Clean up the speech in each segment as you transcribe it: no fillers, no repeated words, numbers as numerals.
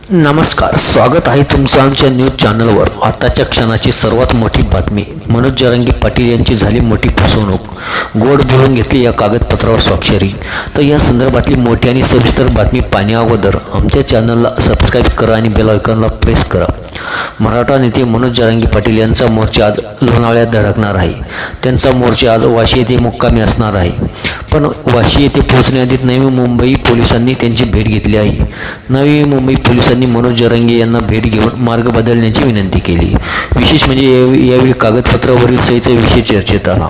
नमस्कार, स्वागत आहे तुमचं आमच्या न्यूज चॅनलवर। आताच्या क्षणाची सर्वात मोठी बातमी, मनोज जरांगे पाटील यांची झाली मोठी फसवणूक, गोड बोलून घेतली या कागदपत्रावर स्वाक्षरी। तर या संदर्भातली मोठी आणि सविस्तर बातमी पाहण्या अगोदर आमच्या चॅनलला सबस्क्राईब करा आणि बेल आयकॉनला प्रेस करा। मराठा नेते मनोज जरांगे पाटील यांचा मोर्चा आज लोणावळ्यात धडकणार आहे। त्यांचा मोर्चा आज वाशी येथे मुक्कामी असणार आहे, पण वाशी येथे पोहोचण्याआधी नवी मुंबई पोलिसांनी त्यांची भेट घेतली आहे। नवी मुंबई पोलिसांनी मनोज जरांगे यांना भेट घेऊन मार्ग बदलण्याची विनंती केली। विशेष म्हणजे यावेळी कागदपत्रावरील सहीचा विषय चर्चेत आला।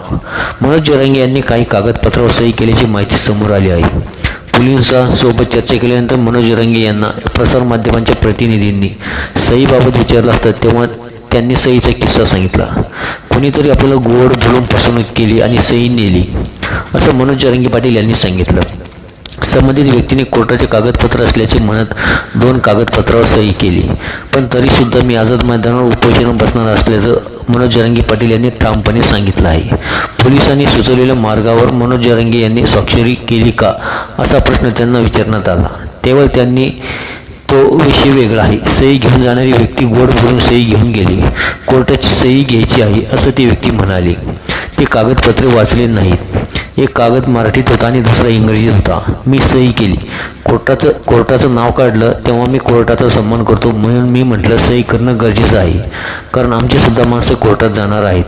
मनोज जरांगे यांनी काही कागदपत्रावर सही केल्याची माहिती समोर आली आहे। पोलिसांसोबत चर्चा केल्यानंतर मनोज जरांगे यांना प्रसारमाध्यमांच्या प्रतिनिधींनी सहीबाबत विचारलं असतं तेव्हा त्यांनी सहीचा किस्सा सांगितला। कोणीतरी आपल्याला गोड बोलून फसवणूक केली आणि सही नेली, असं मनोज जरांगे पाटील यांनी सांगितलं। संबंधित व्यक्तीने कोर्टाचे कागदपत्र असल्याचे म्हणत 2 कागदपत्रावर सही केली, पण तरीसुद्धा मी आझाद मैदानावर उपोषणावर बसणार असल्याचं मनोज जरांगे पाटील यांनी ठामपणे सांगितलं आहे। पोलिसांनी सुचवलेल्या मार्गावर मनोज जरांगे यांनी स्वाक्षरी केली का, असा प्रश्न त्यांना विचारण्यात आला, तेव्हा त्यांनी तो विषय वेगळा आहे, सही घेऊन जाणारी व्यक्ती गोड बोलून सही घेऊन गेली, कोर्टाची सही घ्यायची आहे असं ती व्यक्ती म्हणाली। ते कागदपत्रे वाचले नाहीत, एक कागद मराठीत होता आणि दुसरा इंग्रजीत होता। मी सही केली, कोर्टाचं नाव काढलं तेव्हा मी कोर्टाचा सन्मान करतो म्हणून मी म्हटलं सही करणं गरजेचं आहे, कारण आमची सुद्धा माणसं कोर्टात जाणार आहेत,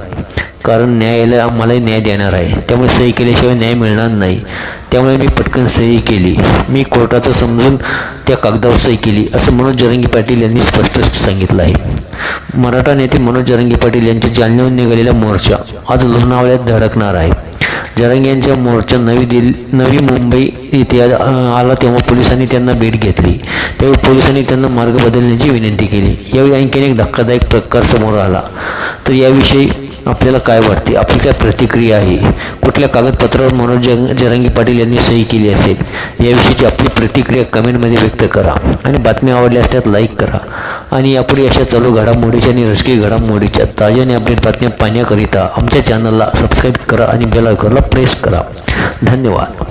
कारण न्यायालय आम्हालाही न्याय देणार आहे, त्यामुळे सही केल्याशिवाय न्याय मिळणार नाही, त्यामुळे मी पटकन सही केली। मी कोर्टाचं समजून त्या कागदावर सही केली, असं मनोज जरांगे पाटील यांनी स्पष्ट सांगितलं आहे। मराठा नेते मनोज जरांगे पाटील यांच्या जालन्याहून निघालेला मोर्चा आज लोणावळ्यात धडकणार आहे। जरांगे यांचा मोर्चा नवी मुंबई येथे आला तेव्हा पोलिसांनी त्यांना भेट घेतली, त्यावेळी पोलिसांनी त्यांना मार्ग बदलण्याची विनंती केली। यावेळी आणखीन एक धक्कादायक प्रकार समोर आला, तर याविषयी आपल्याला काय वाटते, आपली काय प्रतिक्रिया आहे, कुठल्या कागदपत्रावर मनोज जरांगे पाटील यांनी सही केली असेल, याविषयीची आपली प्रतिक्रिया कमेंटमध्ये व्यक्त करा आणि बातम्या आवडल्यास त्यात लाईक करा। आणि यापुढे अशा चालू घडामोडीच्या आणि राजकीय घडामोडीच्या ताज्या आणि अपडेट बातम्या पाहण्याकरिता आमच्या चॅनलला सबस्क्राईब करा आणि बेल आयकॉनला प्रेस करा। धन्यवाद।